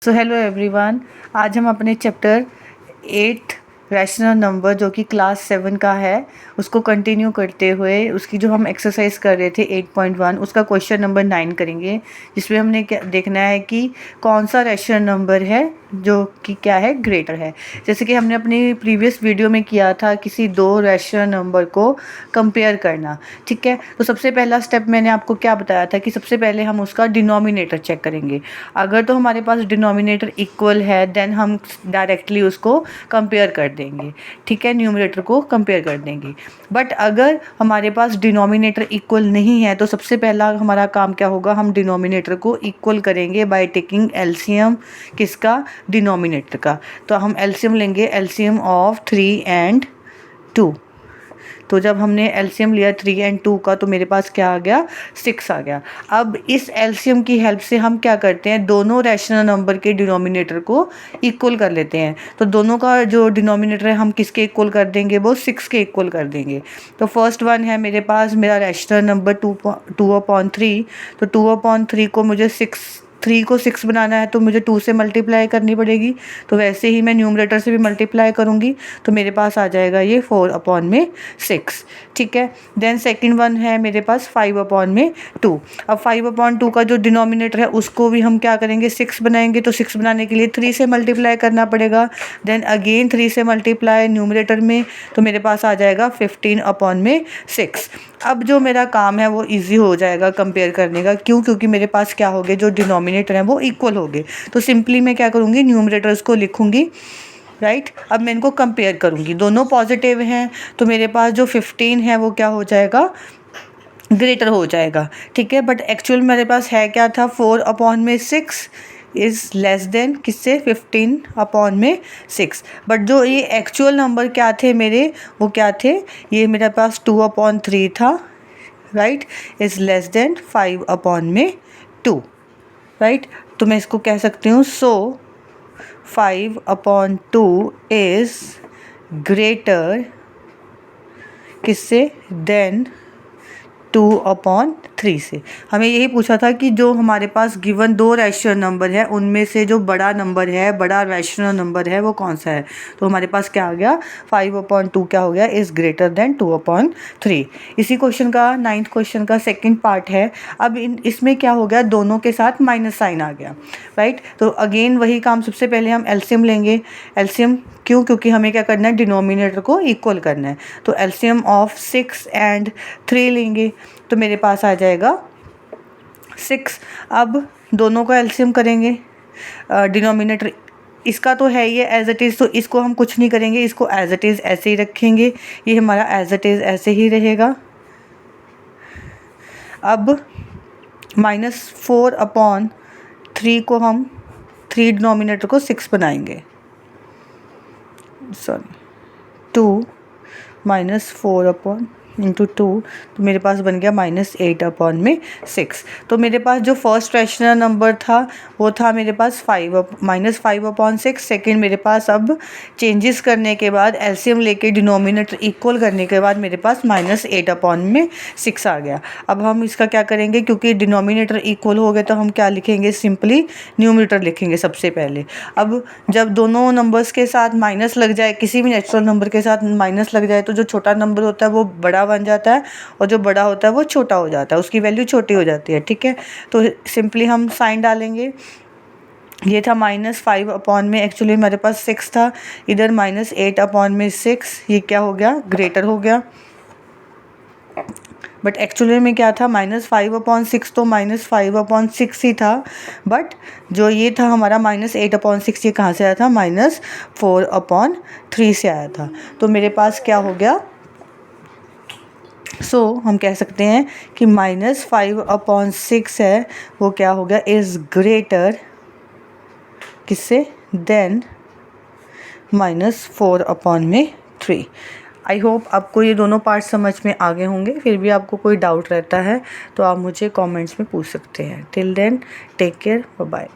So hello everyone, आज हम अपने चैप्टर 8 रैशनल नंबर जो कि क्लास 7 का है उसको कंटिन्यू करते हुए उसकी जो हम एक्सरसाइज कर रहे थे 8.1 उसका क्वेश्चन नंबर 9 करेंगे, जिसमें हमने क्या देखना है कि कौन सा रैशनल नंबर है जो कि क्या है ग्रेटर है। जैसे कि हमने अपनी प्रीवियस वीडियो में किया था किसी दो रैशनल नंबर को कंपेयर करना। ठीक है, तो सबसे पहला स्टेप मैंने आपको क्या बताया था कि सबसे पहले हम उसका डिनोमिनेटर चेक करेंगे। अगर तो हमारे पास डिनोमिनेटर इक्वल है देन हम डायरेक्टली उसको कंपेयर कर देंगे। ठीक है, न्यूमरेटर को कंपेयर कर देंगे। बट अगर हमारे पास डिनोमिनेटर इक्वल नहीं है तो सबसे पहला हमारा काम क्या होगा, हम डिनोमिनेटर को इक्वल करेंगे बाय टेकिंग एलसीएम किसका, डिनोमिनेटर का। तो हम एलसीएम लेंगे, एलसीएम ऑफ 3 and 2। तो जब हमने एलसीएम लिया 3 and 2 का तो मेरे पास क्या आ गया, 6 आ गया। अब इस एलसीएम की हेल्प से हम क्या करते हैं, दोनों रैशनल नंबर के डिनोमिनेटर को इक्वल कर लेते हैं। तो दोनों का जो डिनोमिनेटर है हम किसके इक्वल कर देंगे, वो 6 के इक्वल कर देंगे। तो फर्स्ट वन है मेरे पास मेरा रैशनल नंबर 2/3। तो 2/3 को मुझे 3 को 6 बनाना है तो मुझे 2 से मल्टीप्लाई करनी पड़ेगी। तो वैसे ही मैं न्यूमरेटर से भी मल्टीप्लाई करूँगी तो मेरे पास आ जाएगा ये 4/6। ठीक है, देन सेकंड वन है मेरे पास 5/2। अब 5/2 का जो डिनोमिनेटर है उसको भी हम क्या करेंगे, 6 बनाएंगे। तो 6 बनाने के लिए 3 से मल्टीप्लाई करना पड़ेगा। देन अगेन 3 से मल्टीप्लाई न्यूमरेटर में, तो मेरे पास आ जाएगा 15/6। अब जो मेरा काम है वो इजी हो जाएगा कंपेयर करने का। क्यों? क्योंकि मेरे पास क्या हो गए, जो डिनोमिनेटर है वो इक्वल हो गए। तो सिंपली मैं क्या करूँगी, न्यूमरेटर्स को लिखूँगी। राइट, अब मैं इनको कंपेयर करूँगी, दोनों पॉजिटिव हैं तो मेरे पास जो 15 है वो क्या हो जाएगा, ग्रेटर हो जाएगा। ठीक है, बट एक्चुअल मेरे पास है क्या था, 4/6 इज़ लेस देन किससे, 15/6। बट जो ये एक्चुअल नंबर क्या थे मेरे, वो क्या थे, ये मेरे पास 2/3 था। Right, is less than 5/2। Right, तो मैं इसको कह सकती हूँ, सो 5/2 इज़ ग्रेटर किससे, देन 2/3 से। हमें यही पूछा था कि जो हमारे पास गिवन दो रैशनल नंबर है उनमें से जो बड़ा नंबर है, बड़ा रैशनल नंबर है वो कौन सा है। तो हमारे पास क्या आ गया, 5/2 क्या हो गया, इज़ ग्रेटर देन 2/3। इसी क्वेश्चन का 9th क्वेश्चन का सेकंड पार्ट है। अब इसमें क्या हो गया, दोनों के साथ माइनस साइन आ गया। राइट, तो अगेन वही काम, सबसे पहले हम एलसीएम लेंगे। एलसीएम क्यों, क्योंकि हमें क्या करना है, डिनोमिनेटर को इक्वल करना है। तो एलसीएम ऑफ 6 and 3 लेंगे तो मेरे पास आ जाएगा 6। अब दोनों का एलसीएम करेंगे, डिनोमिनेटर इसका तो है ये एज इट इज़, तो इसको हम कुछ नहीं करेंगे, इसको एज इट इज़ ऐसे ही रखेंगे। ये हमारा एज इट इज़ ऐसे ही रहेगा। अब -4/3 को हम 3 डिनोमिनेटर को 6 बनाएंगे, सॉरी 2 -4 इंटू 2, तो मेरे पास बन गया -8/6। तो मेरे पास जो फर्स्ट रैशनल नंबर था वो था मेरे पास -5/6। सेकेंड मेरे पास अब चेंजेस करने के बाद एलसीएम लेके डिनोमिनेटर इक्वल करने के बाद मेरे पास -8/6 आ गया। अब हम इसका क्या करेंगे, क्योंकि डिनोमिनेटर इक्वल हो गए तो हम क्या लिखेंगे, सिंपली न्यूमरेटर लिखेंगे सबसे पहले। अब जब दोनों नंबर्स के साथ माइनस लग जाए, किसी भी नेचुरल नंबर के साथ माइनस लग जाए तो जो छोटा नंबर होता है वो बड़ा बन जाता है और जो बड़ा होता है वो छोटा हो जाता है, उसकी वैल्यू छोटी हो जाती है। ठीक है, तो सिंपली हम साइन डालेंगे। ये था -5 में, एक्चुअली मेरे पास 6 था, इधर -8/6, ये क्या हो गया, ग्रेटर हो गया। बट एक्चुअली में क्या था, -5/6 तो -5/6 ही था। बट जो ये था हमारा -8/6, ये कहाँ से आया था, -4/3 से आया था। तो मेरे पास क्या हो गया, हम कह सकते हैं कि -5/6 है वो क्या हो गया, इज़ ग्रेटर किससे, देन -4/3। आई होप आपको ये दोनों पार्ट समझ में आ गए होंगे। फिर भी आपको कोई डाउट रहता है तो आप मुझे कमेंट्स में पूछ सकते हैं। Till then take care, bye bye.